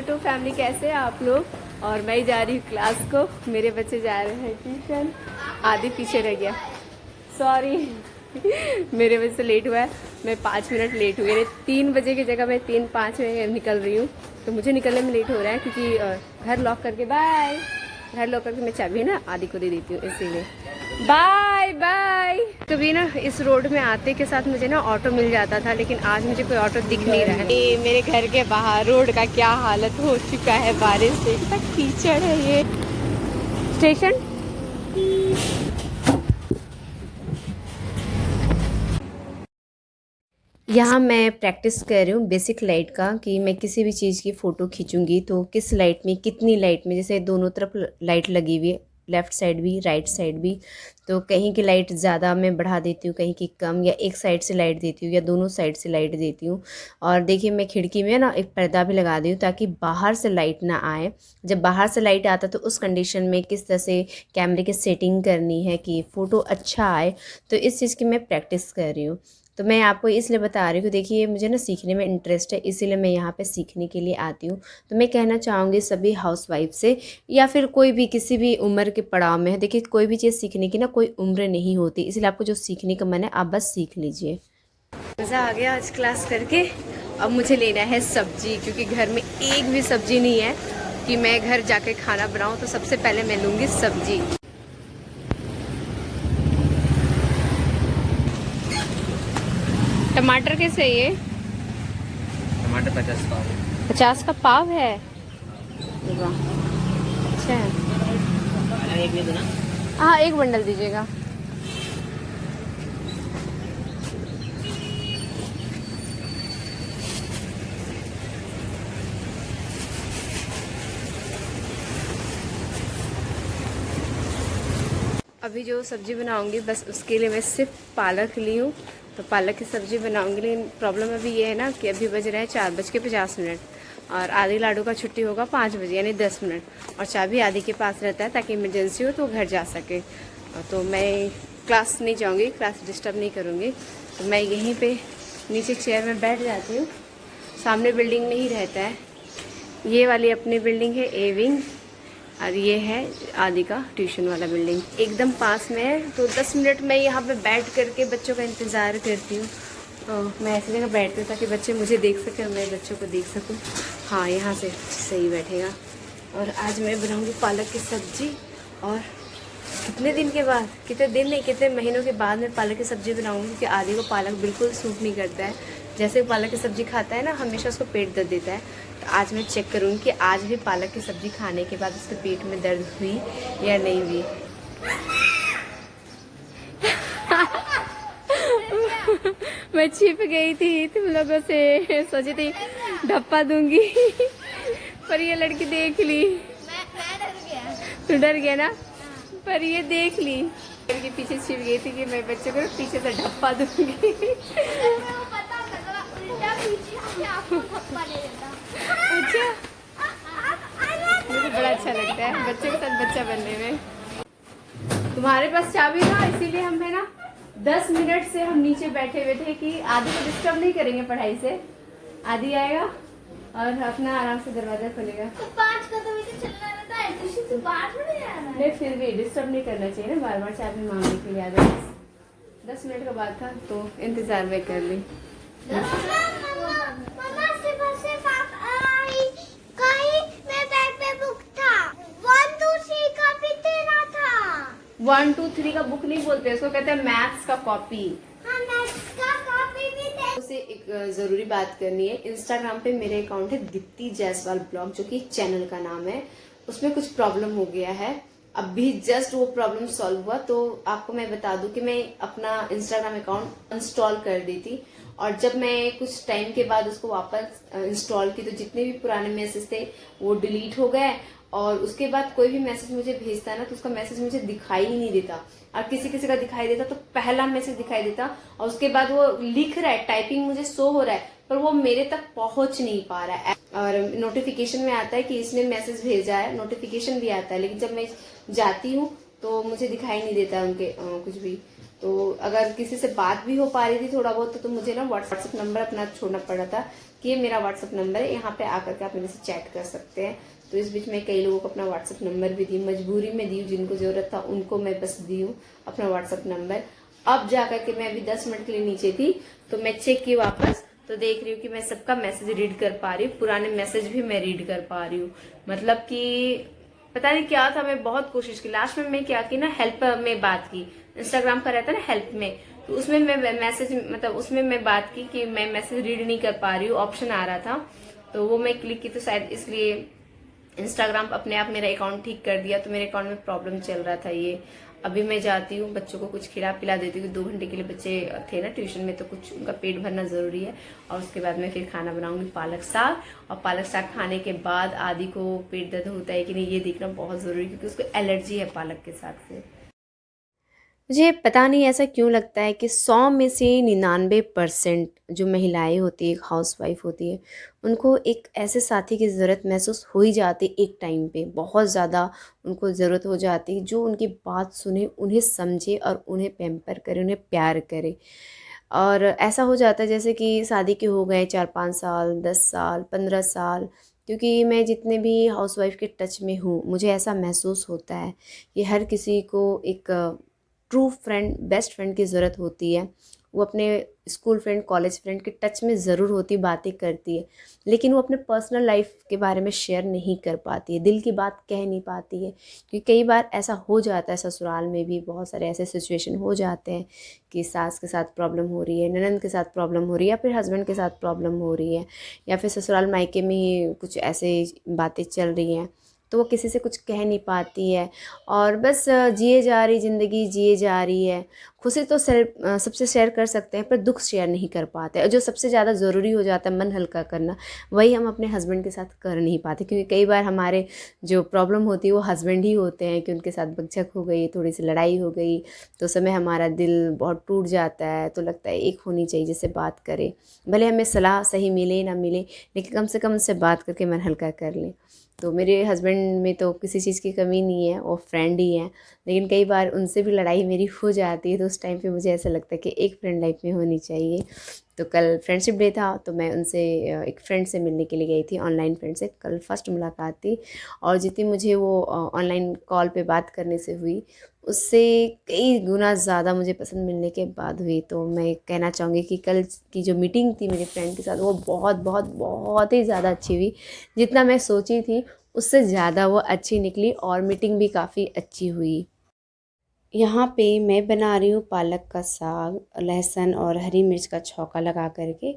YouTube family, कैसे हैं आप लोग। और मैं जा रही हूँ क्लास को, मेरे बच्चे जा रहे हैं ट्यूशन। आधी पीछे रह गया, सॉरी मेरे वजह से लेट हुआ है। मैं 5 मिनट लेट हुई, 3 बजे की जगह मैं 3-5 में निकल रही हूँ। तो मुझे निकलने में लेट हो रहा है क्योंकि घर लॉक करके घर लॉक करके मैं चाबी ना आदि को दे देती हूँ, इसीलिए बाय बाय। कभी ना इस रोड में आते के साथ मुझे ना ऑटो मिल जाता था, लेकिन आज मुझे कोई ऑटो दिख नहीं रहा है। ये मेरे घर के बाहर रोड का क्या हालत हो चुका है, बारिश से इतना कीचड़ है। ये स्टेशन यहाँ मैं प्रैक्टिस कर रही हूँ बेसिक लाइट का, कि मैं किसी भी चीज़ की फ़ोटो खींचूंगी तो किस लाइट में, कितनी लाइट में। जैसे दोनों तरफ लाइट लगी हुई है, लेफ़्ट साइड भी राइट साइड भी, तो कहीं की लाइट ज़्यादा मैं बढ़ा देती हूँ, कहीं की कम, या एक साइड से लाइट देती हूँ या दोनों साइड से लाइट देती हूँ। और देखिए मैं खिड़की में ना एक पर्दा भी लगा दी हूँ ताकि बाहर से लाइट ना आए। जब बाहर से लाइट आता तो उस कंडीशन में किस तरह से कैमरे की सेटिंग करनी है कि फ़ोटो अच्छा आए, तो इस चीज़ की मैं प्रैक्टिस कर रही हूँ। तो मैं आपको इसलिए बता रही हूँ कि देखिए मुझे ना सीखने में इंटरेस्ट है, इसीलिए मैं यहाँ पे सीखने के लिए आती हूँ। तो मैं कहना चाहूँगी सभी हाउसवाइफ से, या फिर कोई भी किसी भी उम्र के पड़ाव में है, देखिए कोई भी चीज़ सीखने की ना कोई उम्र नहीं होती, इसलिए आपको जो सीखने का मन है आप बस सीख लीजिए। मज़ा आ गया आज क्लास करके। अब मुझे लेना है सब्जी, क्योंकि घर में एक भी सब्जी नहीं है कि मैं घर जाके खाना बनाऊँ। तो सबसे पहले मैं लूँगी सब्जी। टमाटर कैसे है ये? टमाटर 50 पाव। 50 का पाव है? वाह, अच्छा है। एक दे दो ना। हाँ, एक बंडल दीजिएगा। अभी जो सब्ज़ी बनाऊंगी बस उसके लिए मैं सिर्फ पालक ली हूँ, तो पालक की सब्ज़ी बनाऊंगी। लेकिन प्रॉब्लम अभी ये है ना कि अभी बज रहे हैं 4:50 और आदि लाडू का छुट्टी होगा 5 बजे, यानी 10 मिनट। और चाबी आदि के पास रहता है ताकि इमरजेंसी हो तो वो घर जा सके। तो मैं क्लास नहीं जाऊँगी, क्लास डिस्टर्ब नहीं करूँगी, तो मैं यहीं पर नीचे चेयर में बैठ जाती हूँ। सामने बिल्डिंग में ही रहता है, ये वाली अपनी बिल्डिंग है ए विंग, और ये है आदि का ट्यूशन वाला बिल्डिंग, एकदम पास में है। तो 10 मिनट मैं यहाँ पे बैठ करके बच्चों का इंतज़ार करती हूँ। तो मैं ऐसी जगह बैठती हूँ ताकि बच्चे मुझे देख सकें और मैं बच्चों को देख सकूँ। हाँ, यहाँ से सही बैठेगा। और आज मैं बनाऊँगी पालक की सब्ज़ी, और कितने दिन के बाद, कितने दिन नहीं कितने महीनों के बाद मैं पालक की सब्ज़ी बनाऊँगी, क्योंकि आदि को पालक बिल्कुल सूट नहीं करता है। जैसे पालक की सब्ज़ी खाता है ना, हमेशा उसको पेट दर्द देता है। तो आज मैं चेक करूँगी कि आज भी पालक की सब्ज़ी खाने के बाद उसके पेट में दर्द हुई या नहीं हुई। मैं छिप गई थी तुम लोगों से, सोची थी ढप्पा दूंगी पर ये लड़की देख ली। मैं डर गया। तू डर गया ना, पर ये देख ली, इनके पीछे छिप गई थी कि मैं बच्चे को पीछे से ढप्पा दूंगी। अच्छा, मुझे बड़ा अच्छा लगता है बच्चे के साथ बच्चा बनने में। तुम्हारे पास चाबी ना, इसीलिए हम है ना 10 मिनट से हम नीचे बैठे हुए थे कि आदि को डिस्टर्ब नहीं करेंगे पढ़ाई से। आदि आएगा और अपना आराम से दरवाजा खोलेगा। तो 5 कदम ही चलना रहता है, ट्यूशन से बाहर थोड़ी जाना है। नहीं, फिर भी डिस्टर्ब नहीं करना चाहिए ना, बार बार चाबी मांगने के लिए। आदि 10 मिनट का बात था तो इंतजार में कर ली। 1 2 3 का बुक नहीं बोलते, उसको कहते हैं मैथ्स का कॉपी। हाँ, मैथ्स का कॉपी भी दे। उसे एक जरूरी बात करनी है। इंस्टाग्राम पे मेरे अकाउंट है दीप्ति जायसवाल ब्लॉग, जो कि चैनल का नाम है। उसमें कुछ प्रॉब्लम हो गया है, अभी जस्ट वो प्रॉब्लम सॉल्व हुआ। तो आपको मैं बता दूं कि मैं अपना इंस्टाग्राम अकाउंट इंस्टॉल कर दी थी, और जब मैं कुछ टाइम के बाद उसको वापस इंस्टॉल की तो जितने भी पुराने मैसेज थे वो डिलीट हो गए। और उसके बाद कोई भी मैसेज मुझे भेजता है ना, तो उसका मैसेज मुझे दिखाई ही नहीं देता, और किसी किसी का दिखाई देता तो पहला मैसेज दिखाई देता, और उसके बाद वो लिख रहा है, टाइपिंग मुझे शो हो रहा है, पर वो मेरे तक पहुंच नहीं पा रहा है। और नोटिफिकेशन में आता है कि इसने मैसेज भेजा है, नोटिफिकेशन भी आता है, लेकिन जब मैं जाती हूँ तो मुझे दिखाई नहीं देता उनके कुछ भी। तो अगर किसी से बात भी हो पा रही थी थोड़ा बहुत तो मुझे ना व्हाट्सएप नंबर अपना छोड़ना पड़ रहा था कि ये मेरा व्हाट्सएप नंबर है, यहाँ पे आकर के आप मेरे से चैट कर सकते हैं। तो इस बीच में कई लोगों को अपना व्हाट्सएप नंबर भी दी, मजबूरी में दी, जिनको ज़रूरत था उनको मैं बस दी हूँ अपना व्हाट्सएप नंबर। अब जाकर के मैं अभी 10 मिनट के लिए नीचे थी तो मैं चेक की वापस, तो देख रही हूँ कि मैं सबका मैसेज रीड कर पा रही हूँ, पुराने मैसेज भी मैं रीड कर पा रही हूँ। मतलब कि पता नहीं क्या था, मैं बहुत कोशिश की। लास्ट में मैं क्या की ना, हेल्प में बात की, इंस्टाग्राम का रहता है ना हेल्प में, तो उसमें मैं मैसेज मतलब उसमें मैं बात की कि मैं मैसेज रीड नहीं कर पा रही हूँ, ऑप्शन आ रहा था तो वो मैं क्लिक की, तो शायद इसलिए इंस्टाग्राम अपने आप मेरा अकाउंट ठीक कर दिया। तो मेरे अकाउंट में प्रॉब्लम चल रहा था ये। अभी मैं जाती हूँ, बच्चों को कुछ खिला पिला देती हूँ, 2 घंटे के लिए बच्चे थे ना ट्यूशन में, तो कुछ उनका पेट भरना ज़रूरी है। और उसके बाद मैं फिर खाना बनाऊंगी पालक साग, और पालक साग खाने के बाद आदि को पेट दर्द होता है कि नहीं ये देखना बहुत ज़रूरी है, क्योंकि उसको एलर्जी है पालक के साग से। मुझे पता नहीं ऐसा क्यों लगता है कि 100 में से 99% जो महिलाएं होती है, हाउसवाइफ होती है, उनको एक ऐसे साथी की ज़रूरत महसूस हो ही जाती है एक टाइम पे, बहुत ज़्यादा उनको ज़रूरत हो जाती है, जो उनकी बात सुने, उन्हें समझे और उन्हें पैम्पर करे, उन्हें प्यार करे। और ऐसा हो जाता है जैसे कि शादी के हो गए 4-5 साल, 10 साल, 15 साल, क्योंकि मैं जितने भी हाउसवाइफ के टच में हूँ, मुझे ऐसा महसूस होता है कि हर किसी को एक ट्रू फ्रेंड, बेस्ट फ्रेंड की ज़रूरत होती है। वो अपने स्कूल फ्रेंड, कॉलेज फ्रेंड के टच में ज़रूर होती, बातें करती है, लेकिन वो अपने पर्सनल लाइफ के बारे में शेयर नहीं कर पाती है, दिल की बात कह नहीं पाती है। क्योंकि कई बार ऐसा हो जाता है, ससुराल में भी बहुत सारे ऐसे सिचुएशन हो जाते हैं कि सास के साथ प्रॉब्लम हो रही है, ननंद के साथ प्रॉब्लम हो रही है, या फिर हस्बैंड के साथ प्रॉब्लम हो रही है, या फिर ससुराल मायके में ही कुछ ऐसे बातें चल रही हैं, तो वो किसी से कुछ कह नहीं पाती है और बस जिए जा रही ज़िंदगी, जिए जा रही है। खुशी तो सबसे शेयर कर सकते हैं, पर दुख शेयर नहीं कर पाते, और जो सबसे ज़्यादा ज़रूरी हो जाता है मन हल्का करना, वही हम अपने हस्बैंड के साथ कर नहीं पाते। क्योंकि कई बार हमारे जो प्रॉब्लम होती है वो हस्बैंड ही होते हैं, कि उनके साथ बकझक हो गई, थोड़ी सी लड़ाई हो गई, तो उस समय हमारा दिल बहुत टूट जाता है। तो लगता है एक होनी चाहिए जिससे बात करे, भले हमें सलाह सही मिले ना मिले, लेकिन कम से कम उससे बात करके मन हल्का कर लें। तो मेरे हस्बैंड में तो किसी चीज़ की कमी नहीं है, वो फ्रेंड ही हैं, लेकिन कई बार उनसे भी लड़ाई मेरी हो जाती है, तो उस टाइम पे मुझे ऐसा लगता है कि एक फ्रेंड लाइफ में होनी चाहिए। तो कल फ्रेंडशिप डे था, तो मैं उनसे एक फ्रेंड से मिलने के लिए गई थी, ऑनलाइन फ्रेंड से। कल फर्स्ट मुलाकात थी, और जितनी मुझे वो ऑनलाइन कॉल पे बात करने से हुई, उससे कई गुना ज़्यादा मुझे पसंद मिलने के बाद हुई। तो मैं कहना चाहूँगी कि कल की जो मीटिंग थी मेरे फ्रेंड के साथ, वो बहुत बहुत बहुत ही ज़्यादा अच्छी हुई। जितना मैं सोची थी उससे ज़्यादा वो अच्छी निकली, और मीटिंग भी काफ़ी अच्छी हुई। यहाँ पे मैं बना रही हूँ पालक का साग, लहसुन और हरी मिर्च का छौंका लगा करके।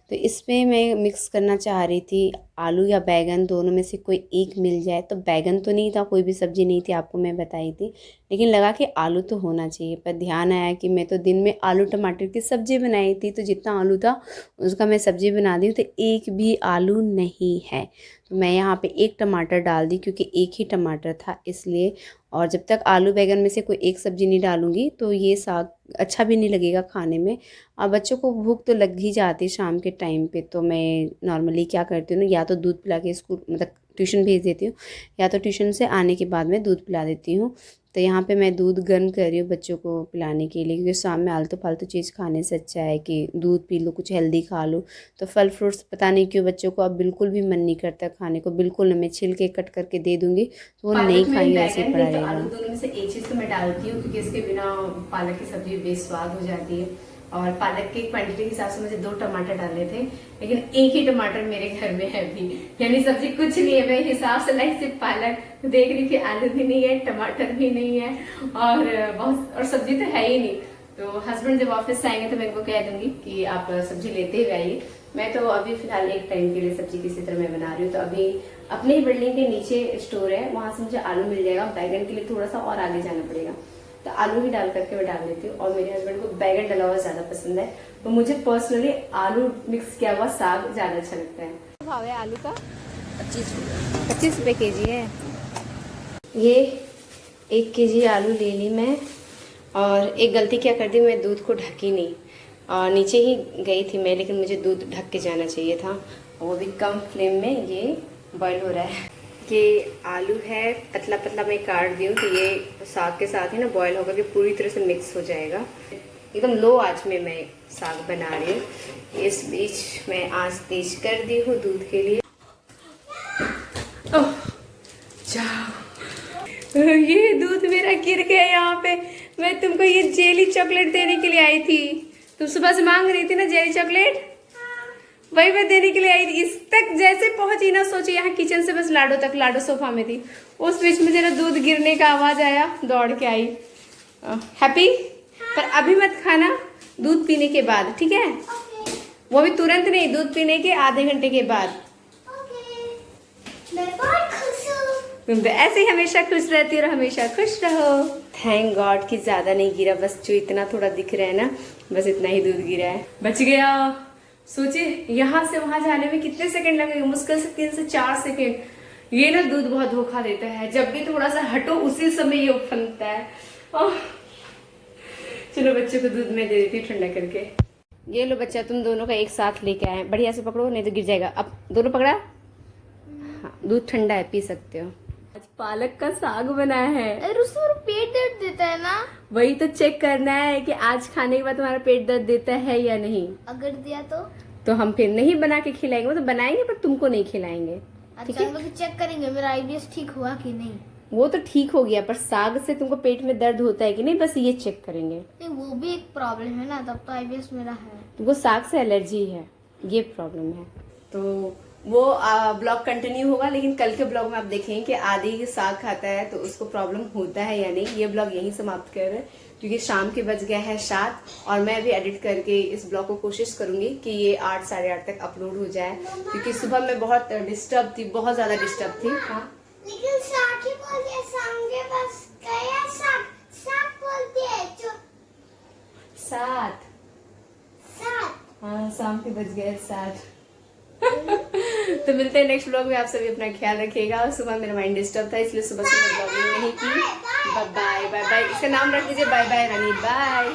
तो इसमें मैं मिक्स करना चाह रही थी आलू या बैंगन, दोनों में से कोई एक मिल जाए। तो बैंगन तो नहीं था, कोई भी सब्ज़ी नहीं थी, आपको मैं बताई थी, लेकिन लगा कि आलू तो होना चाहिए। पर ध्यान आया कि मैं तो दिन में आलू टमाटर की सब्ज़ी बनाई थी, तो जितना आलू था उसका मैं सब्ज़ी बना दी, तो एक भी आलू नहीं है। तो मैं यहाँ पे एक टमाटर डाल दी, क्योंकि एक ही टमाटर था इसलिए। और जब तक आलू बैंगन में से कोई एक सब्ज़ी नहीं डालूँगी तो ये साग अच्छा भी नहीं लगेगा खाने में। और बच्चों को भूख तो लग ही जाती है शाम के टाइम पे, तो मैं नॉर्मली क्या करती हूँ ना, या तो दूध पिला के स्कूल मतलब ट्यूशन भेज देती हूँ, या तो ट्यूशन से आने के बाद में दूध पिला देती हूँ। तो यहाँ पे मैं दूध गर्म कर रही हूँ बच्चों को पिलाने के लिए, क्योंकि शाम में आलतू फालतू चीज़ खाने से अच्छा है कि दूध पी लो, कुछ हेल्दी खा लो। तो फल फ्रूट्स पता नहीं क्यों बच्चों को अब बिल्कुल भी मन नहीं करता खाने को, बिल्कुल नहीं। मैं छिल के कट करके दे दूँगी तो वो नहीं खाएंगे, ऐसे ही पड़ा रहेगा। आलू दोनों में से एक चीज़ तो मैं डालती हूँ, क्योंकि इसके बिना पालक की सब्ज़ी बेस्वाद हो जाती है। और पालक की क्वांटिटी के हिसाब से मुझे 2 टमाटर डालने थे, लेकिन एक ही टमाटर मेरे घर में है अभी, यानी सब्जी कुछ नहीं है। मैं हिसाब से लाई सिर्फ पालक, देख रही कि आलू भी नहीं है, टमाटर भी नहीं है, और सब्जी तो है ही नहीं। तो हस्बैंड जब ऑफिस से आएंगे तो मैं इनको कह दूंगी कि आप सब्जी लेते ही आइए। मैं तो अभी फिलहाल एक टाइम के लिए सब्जी किसी तरह मैं बना रही हूँ। तो अभी अपने ही बिल्डिंग के नीचे स्टोर है, वहां से मुझे आलू मिल जाएगा। बैगन के लिए थोड़ा सा और आगे जाना पड़ेगा, तो आलू ही डाल करके मैं डाल देती हूँ। और मेरे हस्बैंड को बैगन डला हुआ ज्यादा पसंद है, तो मुझे पर्सनली आलू मिक्स किया हुआ साग ज्यादा अच्छा लगता है। भाव है आलू का 25 रुपये केजी है। ये 1 केजी आलू ले ली मैं, और एक गलती क्या कर दी, मैं दूध को ढकी नहीं, और नीचे ही गई थी मैं, लेकिन मुझे दूध ढक के जाना चाहिए था। वो भी कम फ्लेम में ये बॉईल हो रहा है। ये आलू है, पतला पतला मैं काट दी हूँ, तो ये साग के साथ ही ना बॉईल होकर के पूरी तरह से मिक्स हो जाएगा। एकदम लो आंच में मैं साग बना रही हूँ। इस बीच मैं आंच तेज कर दी हूँ दूध के लिए। ओह, जाओ, ये दूध मेरा गिर गया यहाँ पे। मैं तुमको ये जेली चॉकलेट देने के लिए आई थी, तुम सुबह से मांग रही थी ना जेली चॉकलेट, वही मैं देने के लिए आई थी। इस तक जैसे पहुंची ना, सोची यहाँ किचन से बस लाडो तक, लाडो सोफा में थी, उस बीच में जरा दूध गिरने का आवाज आया, दौड़ के आई। हैप्पी? पर अभी मत खाना, दूध पीने के बाद, ठीक है? वो भी तुरंत नहीं, दूध पीने के आधे घंटे के बाद। मैं बहुत खुश हूँ। तुम तो ऐसे ही हमेशा खुश रहती हो, हमेशा खुश रहो। थैंक गॉड कि ज्यादा नहीं गिरा, बस जो इतना थोड़ा दिख रहा है ना, बस इतना ही दूध गिरा है। बच गया। सोचिए यहाँ से वहां जाने में कितने सेकंड लगेंगे, मुश्किल से 3 से 4 सेकंड। ये ना दूध बहुत धोखा देता है, जब भी थोड़ा सा हटो उसी समय ये उफनता है। चलो बच्चे को दूध में दे देती हूँ ठंडा करके। ये लो बच्चा, तुम दोनों का एक साथ लेके आए, बढ़िया से पकड़ो नहीं तो गिर जाएगा। अब दोनों पकड़ा? हाँ, दूध ठंडा है, पी सकते हो। आज पालक का साग बनाया है। अरे उसमें पेट दर्द देता है ना? वही तो चेक करना है कि आज खाने के बाद तुम्हारा पेट दर्द देता है या नहीं। अगर दिया तो हम फिर नहीं बना के खिलाएंगे, वो तो बनाएंगे पर तुमको नहीं खिलाएंगे। ठीक अच्छा, है? हम लोग चेक करेंगे मेरा आईबीएस ठीक हुआ कि नहीं। वो तो ठीक हो गया, पर साग से तुमको पेट में दर्द होता है कि नहीं, बस ये चेक करेंगे। नहीं, वो भी एक प्रॉब्लम है ना, तब तो आईबीएस मेरा है। तुमको साग से एलर्जी है, ये प्रॉब्लम है। तो वो ब्लॉग कंटिन्यू होगा, लेकिन कल के ब्लॉग में आप देखेंगे कि आदि साग खाता है तो उसको प्रॉब्लम होता है या नहीं। ये ब्लॉग यहीं समाप्त कर रहे हैं, क्योंकि शाम के बज गया है 7 और मैं अभी एडिट करके इस ब्लॉग को कोशिश करूंगी कि ये 8 साढ़े 8 तक अपलोड हो जाए, क्योंकि सुबह मैं बहुत डिस्टर्ब थी, बहुत ज्यादा डिस्टर्ब थी। हाँ, लेकिन साग ही बोलिए, सामने बस गया साग, साग बोलते हैं जो 7। साग। हाँ, शाम के बज गए 7। तो मिलते हैं नेक्स्ट ब्लॉग में। आप सभी अपना ख्याल रखिएगा। और सुबह मेरा माइंड डिस्टर्ब था, इसलिए सुबह से मैं ब्लॉगिंग नहीं की। Bye bye bye bye. इसका नाम रख दीजिए बाय बाय रानी। बाय।